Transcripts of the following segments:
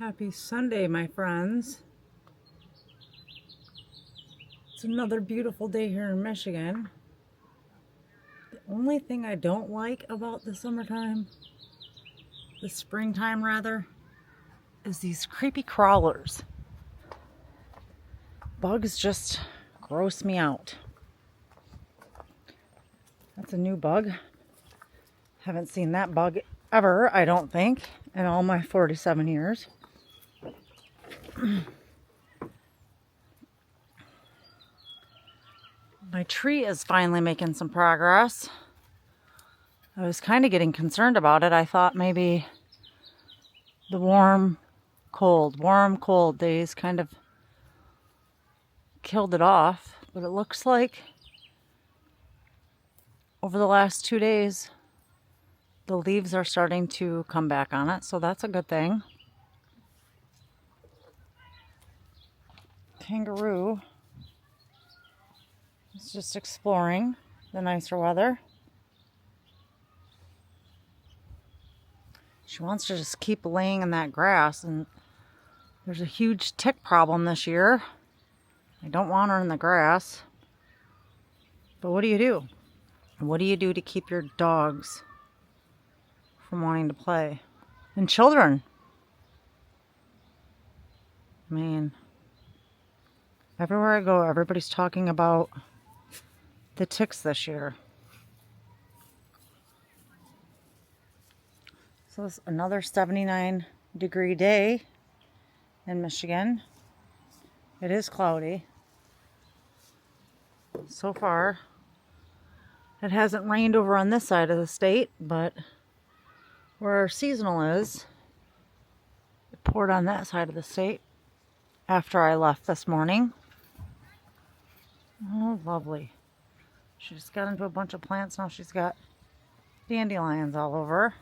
Happy Sunday, my friends. It's another beautiful day here in Michigan. The only thing I don't like about the summertime, the springtime rather, is these creepy crawlers. Bugs just gross me out. That's a new bug. Haven't seen that bug ever, I don't think, in all my 47 years. My tree is finally making some progress. I was kind of getting concerned about it. I thought maybe the warm, cold days kind of killed it off. But it looks like over the last 2 days, the leaves are starting to come back on it. So that's a good thing. Kangaroo is just exploring the nicer weather. She wants to just keep laying in that grass, and there's a huge tick problem this year. I don't want her in the grass. But what do you do? What do you do to keep your dogs from wanting to play? And children. I mean, everywhere I go, everybody's talking about the ticks this year. So it's another 79-degree day in Michigan. It is cloudy. So far, it hasn't rained over on this side of the state, but where our seasonal is, it poured on that side of the state after I left this morning. Oh, lovely. She just got into a bunch of plants. Now she's got dandelions all over.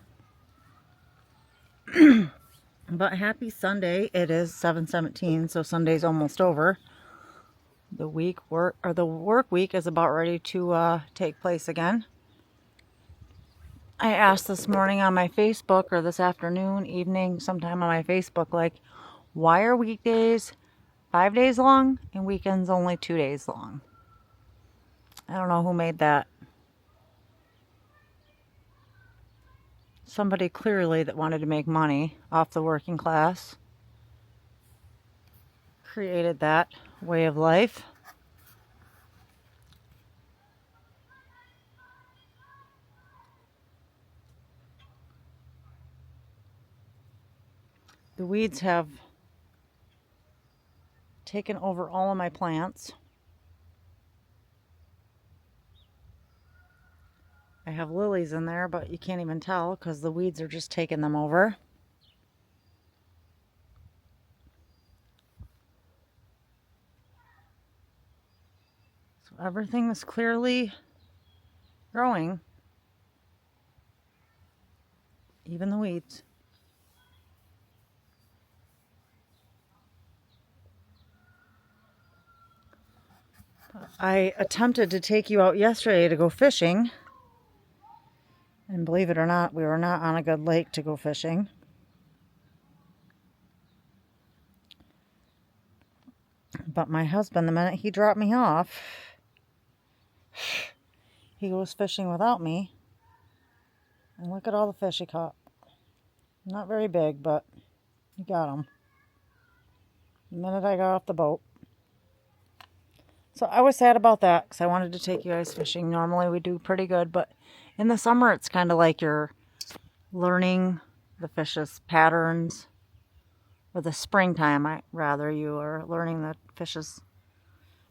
But happy Sunday. It is 7/17, so Sunday's almost over. The work week is about ready to take place again. I asked this morning on my Facebook, or this afternoon, evening, sometime on my Facebook, like, why are weekdays 5 days long and weekends only 2 days long? I don't know who made that. Somebody clearly that wanted to make money off the working class created that way of life. The weeds have taken over all of my plants. I have lilies in there, but you can't even tell because the weeds are just taking them over. So everything is clearly growing, even the weeds. I attempted to take you out yesterday to go fishing. And believe it or not, we were not on a good lake to go fishing. But my husband, the minute he dropped me off, he goes fishing without me. And look at all the fish he caught. Not very big, but he got them. The minute I got off the boat. So I was sad about that because I wanted to take you guys fishing. Normally we do pretty good, but in the summer it's kind of like you're learning the fish's patterns. Or the springtime, you are learning the fish's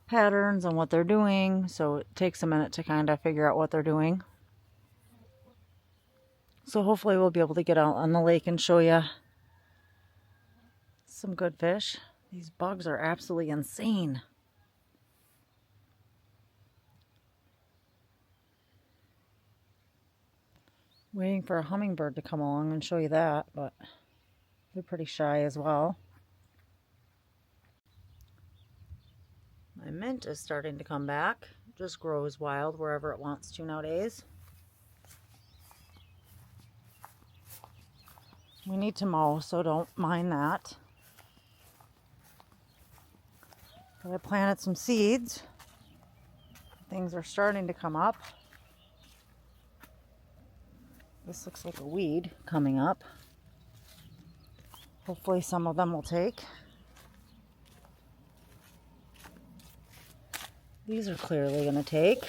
patterns and what they're doing. So it takes a minute to kind of figure out what they're doing. So hopefully we'll be able to get out on the lake and show you some good fish. These bugs are absolutely insane. Waiting for a hummingbird to come along and show you that, but they're pretty shy as well. My mint is starting to come back. It just grows wild wherever it wants to nowadays. We need to mow, so don't mind that. But I planted some seeds. Things are starting to come up. This looks like a weed coming up. Hopefully some of them will take. These are clearly going to take.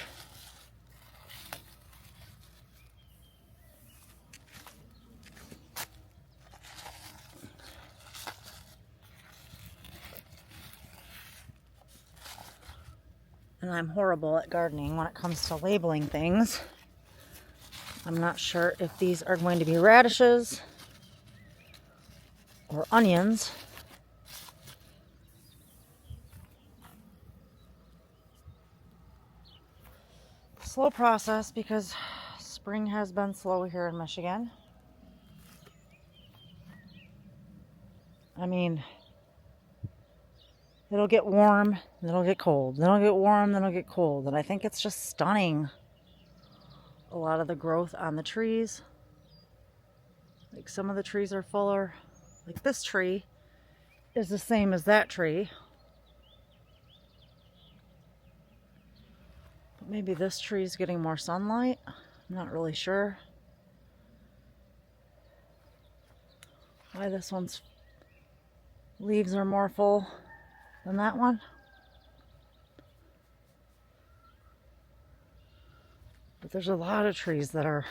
And I'm horrible at gardening when it comes to labeling things. I'm not sure if these are going to be radishes or onions. Slow process because spring has been slow here in Michigan. I mean, it'll get warm, then it'll get cold, then it'll get warm, then it'll get cold. And I think it's just stunning. A lot of the growth on the trees. Like some of the trees are fuller. Like this tree is the same as that tree. But maybe this tree is getting more sunlight. I'm not really sure why this one's leaves are more full than that one. But there's a lot of trees that are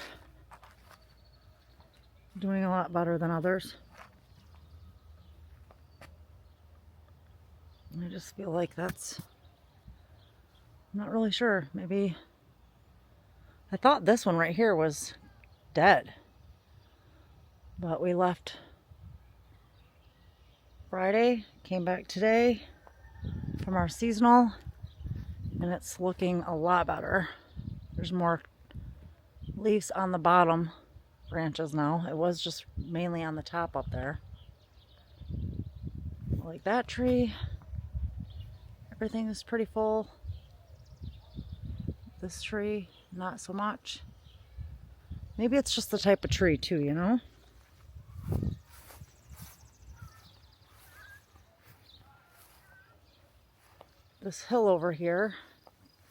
doing a lot better than others. I just feel like that's, I'm not really sure. Maybe, I thought this one right here was dead. But we left Friday, came back today from our seasonal, and it's looking a lot better. There's more leaves on the bottom branches now. It was just mainly on the top up there. Like that tree, everything is pretty full. This tree, not so much. Maybe it's just the type of tree too, you know? This hill over here,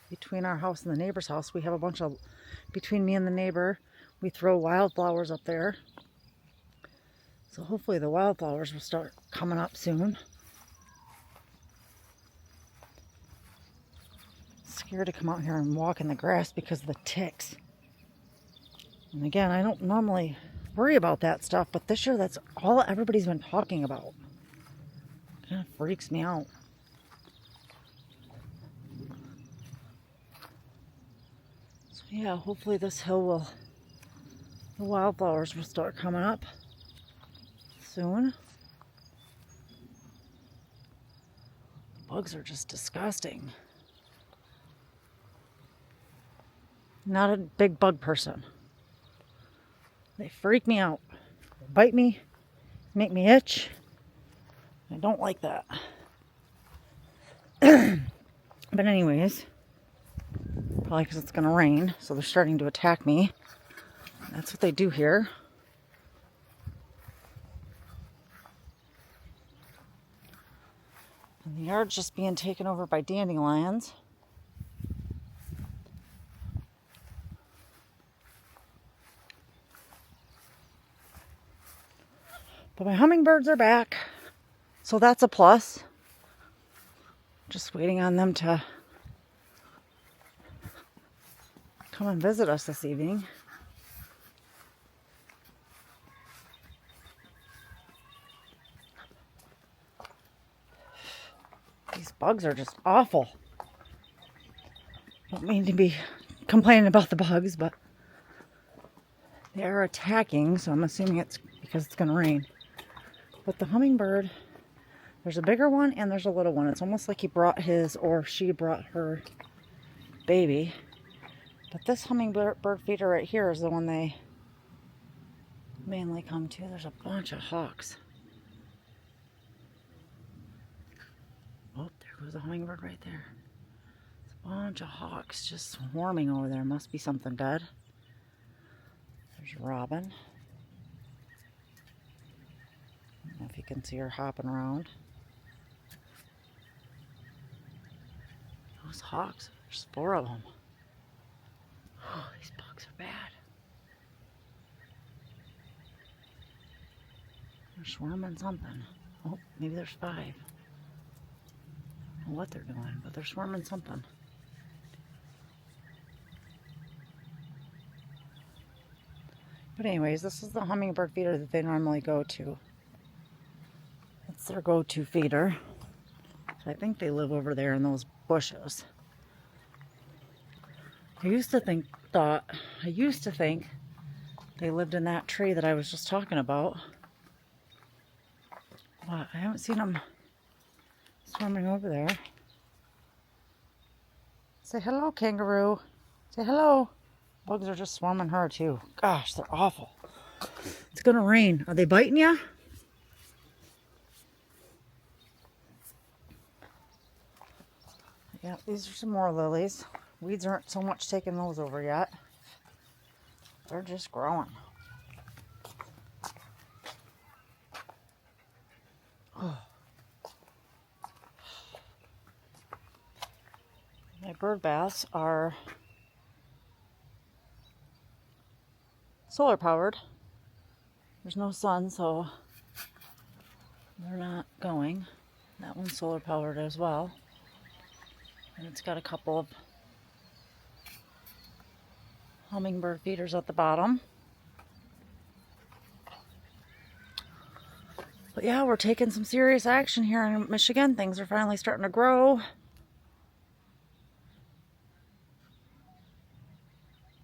between our house and the neighbor's house, we have a bunch of, between me and the neighbor, we throw wildflowers up there. So hopefully the wildflowers will start coming up soon. Scared to come out here and walk in the grass because of the ticks. And again, I don't normally worry about that stuff, but this year that's all everybody's been talking about. Kind of freaks me out. So yeah, hopefully this hill will, the wildflowers will start coming up soon. The bugs are just disgusting. Not a big bug person. They freak me out. They bite me, make me itch. I don't like that. But anyways, probably because it's going to rain, so they're starting to attack me. That's what they do here. And the yard's just being taken over by dandelions. But my hummingbirds are back, so that's a plus. Just waiting on them to come and visit us this evening. These bugs are just awful. Don't mean to be complaining about the bugs, but they are attacking, so I'm assuming it's because it's going to rain. But the hummingbird, there's a bigger one and there's a little one. It's almost like he brought his, or she brought her baby. But this hummingbird feeder right here is the one they mainly come to. There's a bunch of hawks. Oh, there goes a hummingbird right there. There's a bunch of hawks just swarming over there. Must be something dead. There's a robin. don't know if you can see her hopping around. Those hawks, there's 4 of them. Oh, these bugs are bad. They're swarming something. Oh, maybe there's 5. I don't know what they're doing, but they're swarming something. But anyways, this is the hummingbird feeder that they normally go to. It's their go-to feeder. So I think they live over there in those bushes. I used to think they lived in that tree that I was just talking about. But I haven't seen them swarming over there. Say hello, kangaroo. Say hello. Bugs are just swarming her too. Gosh, they're awful. It's gonna rain. Are they biting you? Yeah, these are some more lilies. Weeds aren't so much taking those over yet. They're just growing. Oh. My bird baths are solar powered. There's no sun, so they're not going. That one's solar powered as well. And it's got a couple of hummingbird feeders at the bottom. But yeah, we're taking some serious action here in Michigan. Things are finally starting to grow.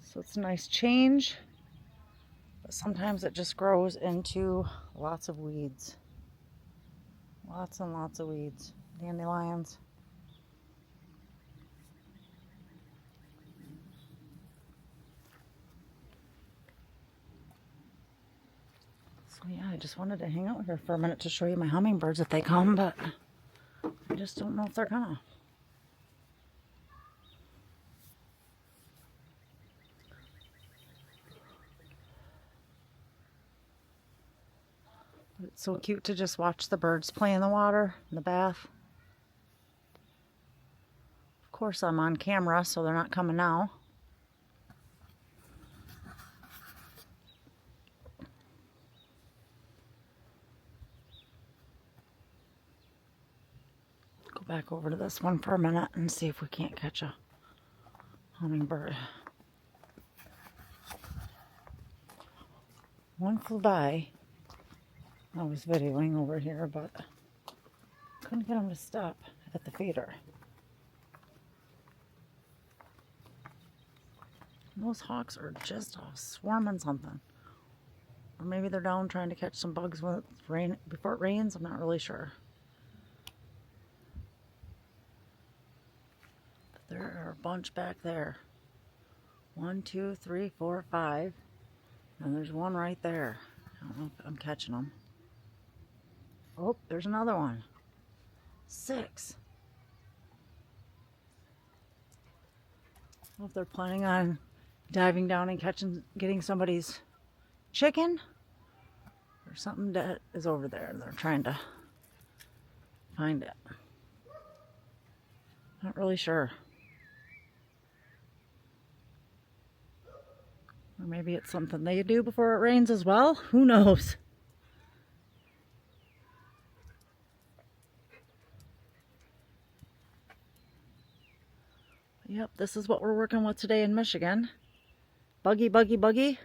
So it's a nice change. But sometimes it just grows into lots of weeds. Lots and lots of weeds. Dandelions. So yeah, I just wanted to hang out here for a minute to show you my hummingbirds if they come, but I just don't know if they're gonna. It's so cute to just watch the birds play in the water, in the bath. Of course, I'm on camera, so they're not coming now. Go back over to this one for a minute and see if we can't catch a hummingbird. One flew by. I was videoing over here, but couldn't get him to stop at the feeder. Those hawks are just all swarming something. Or maybe they're down trying to catch some bugs when it's rain, before it rains. I'm not really sure. But there are a bunch back there. 1, 2, 3, 4, 5. And there's one right there. I don't know if I'm catching them. Oh, there's another one. 6. I don't know if they're planning on diving down and getting somebody's chicken or something that is over there. They're trying to find it. Not really sure. Or maybe it's something they do before it rains as well. Who knows? Yep, this is what we're working with today in Michigan. Buggy, buggy, buggy.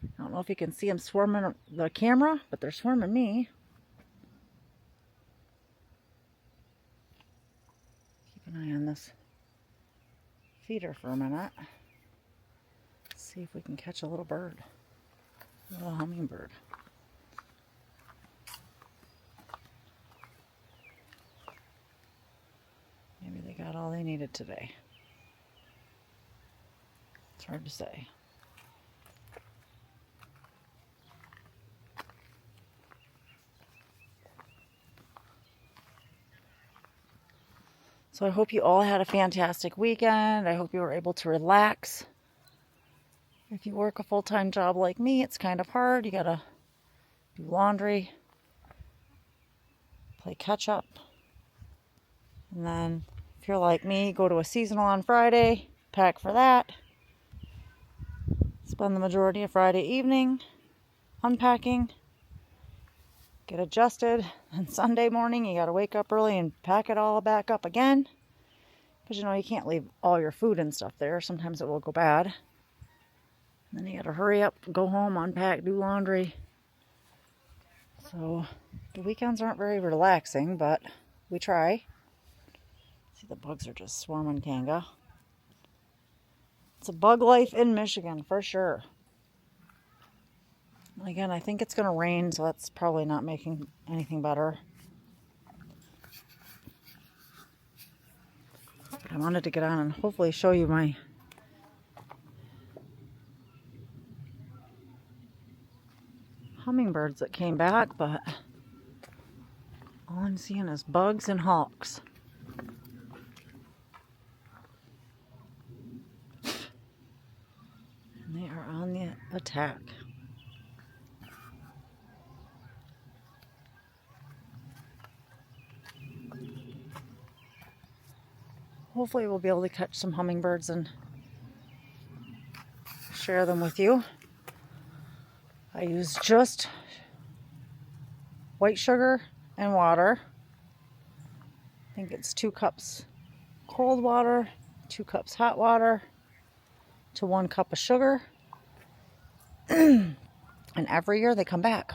I don't know if you can see them swarming the camera, but they're swarming me. Keep an eye on this feeder for a minute. See if we can catch a little bird. A little hummingbird. Maybe they got all they needed today. It's hard to say. So I hope you all had a fantastic weekend. I hope you were able to relax. If you work a full-time job like me, it's kind of hard. You gotta do laundry, play catch up. And then if you're like me, go to a seasonal on Friday, pack for that. Spend the majority of Friday evening unpacking, get adjusted, and Sunday morning you gotta wake up early and pack it all back up again. Because you can't leave all your food and stuff there. Sometimes it will go bad. And then you gotta hurry up, go home, unpack, do laundry. So the weekends aren't very relaxing, but we try. See, the bugs are just swarming Kanga. It's a bug life in Michigan for sure. Again, I think it's going to rain, so that's probably not making anything better. But I wanted to get on and hopefully show you my hummingbirds that came back, but all I'm seeing is bugs and hawks. And they are on the attack. Hopefully we'll be able to catch some hummingbirds and share them with you. I use just white sugar and water. I think it's 2 cups cold water, 2 cups hot water to 1 cup of sugar. And every year they come back.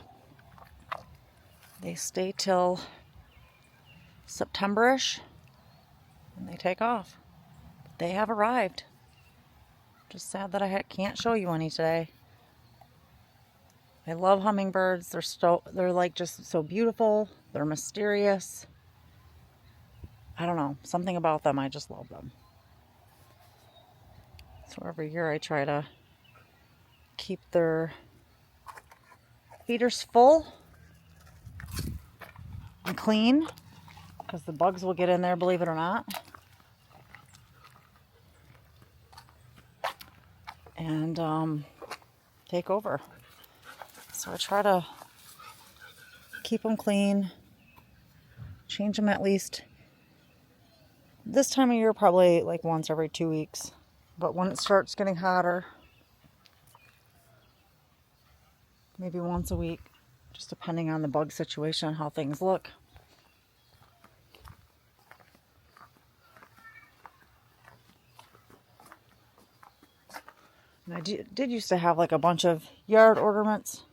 They stay till September-ish and they take off. They have arrived. Just sad that I can't show you any today. I love hummingbirds. They're like just so beautiful. They're mysterious. I don't know. Something about them. I just love them. So every year I try to keep their feeders full and clean because the bugs will get in there, believe it or not. And take over. So I try to keep them clean, change them at least this time of year, probably like once every 2 weeks. But when it starts getting hotter, maybe once a week, just depending on the bug situation and how things look. And I did used to have like a bunch of yard ornaments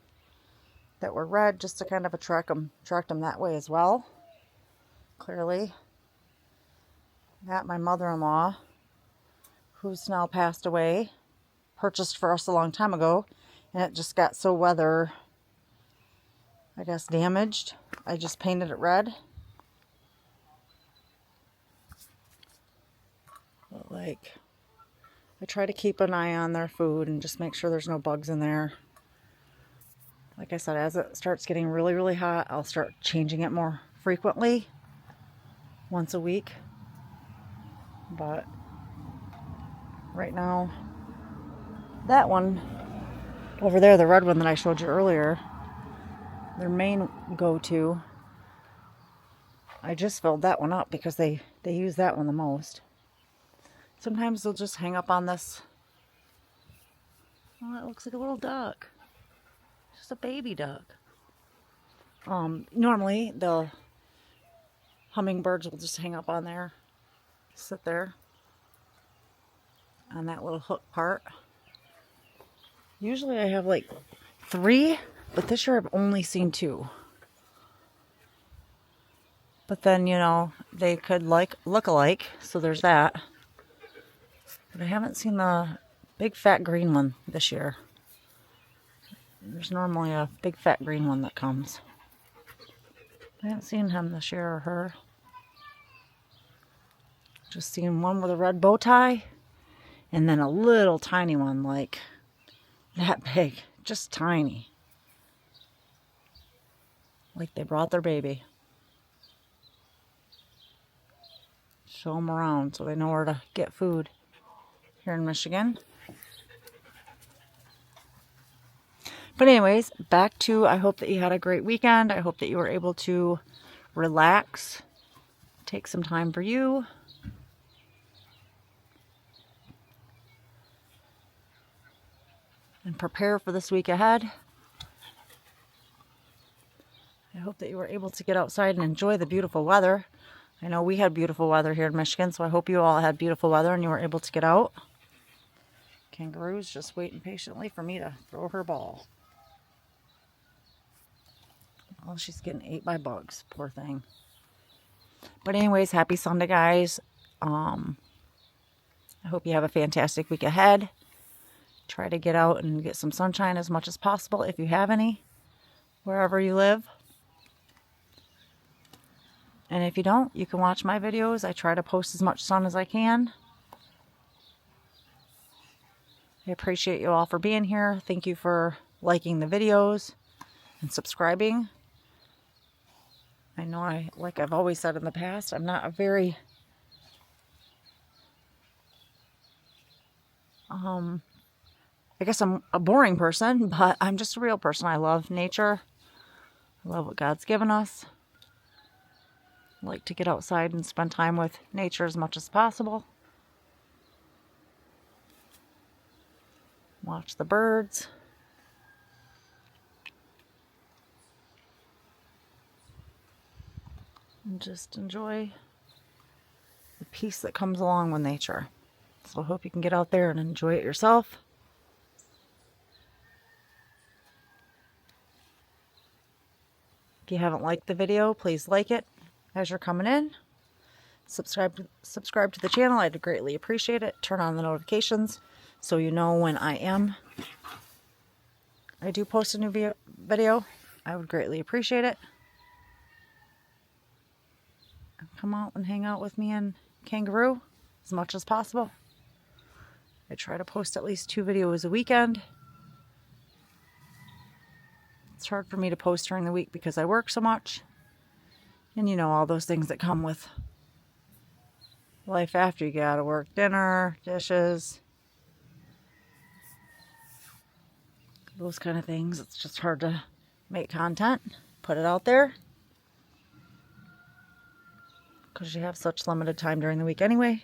that were red just to kind of attract them that way as well. Clearly. That my mother-in-law, who's now passed away, purchased for us a long time ago, and it just got so weather, I guess, damaged. I just painted it red. But like, I try to keep an eye on their food and just make sure there's no bugs in there. Like I said, as it starts getting really, really hot, I'll start changing it more frequently, once a week. But right now, that one over there, the red one that I showed you earlier, their main go-to, I just filled that one up because they use that one the most. Sometimes they'll just hang up on this. Oh, that looks like a little duck. Just a baby duck. Normally the hummingbirds will just hang up on there, sit there on that little hook part. Usually I have like 3, but this year I've only seen 2. But then, they could look alike, so there's that. But I haven't seen the big fat green one this year. There's normally a big fat green one that comes. I haven't seen him this year or her. Just seen one with a red bow tie, and then a little tiny one like that big, just tiny. Like they brought their baby. Show them around so they know where to get food here in Michigan. But anyways, back to, I hope that you had a great weekend. I hope that you were able to relax, take some time for you. And prepare for this week ahead. I hope that you were able to get outside and enjoy the beautiful weather. I know we had beautiful weather here in Michigan, so I hope you all had beautiful weather and you were able to get out. Kangaroo's just waiting patiently for me to throw her ball. Oh, she's getting ate by bugs, poor thing. But anyways, happy Sunday, guys. I hope you have a fantastic week ahead. Try to get out and get some sunshine as much as possible if you have any, wherever you live. And if you don't, you can watch my videos. I try to post as much sun as I can. I appreciate you all for being here. Thank you for liking the videos and subscribing. I know like I've always said in the past, I'm not a very I guess I'm a boring person, but I'm just a real person. I love nature. I love what God's given us. I like to get outside and spend time with nature as much as possible. Watch the birds. And just enjoy the peace that comes along with nature. So I hope you can get out there and enjoy it yourself. If you haven't liked the video, please like it as you're coming in. Subscribe to the channel. I'd greatly appreciate it. Turn on the notifications so you know when I do post a new video. I would greatly appreciate it. Come out and hang out with me and Kangaroo as much as possible. I try to post at least 2 videos a weekend. It's hard for me to post during the week because I work so much. And you know, all those things that come with life after you get out of work. Dinner, dishes, those kind of things. It's just hard to make content, put it out there, because you have such limited time during the week anyway.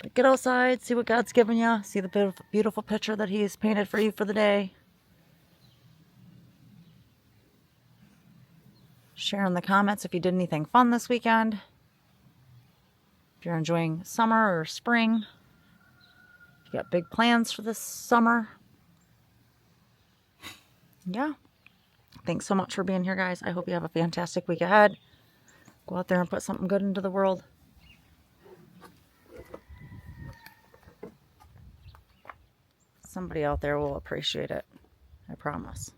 But get outside, see what God's given you, see the beautiful picture that He's painted for you for the day. Share in the comments if you did anything fun this weekend. If you're enjoying summer or spring. If you got big plans for this summer. Yeah. Thanks so much for being here, guys. I hope you have a fantastic week ahead. Go out there and put something good into the world. Somebody out there will appreciate it. I promise.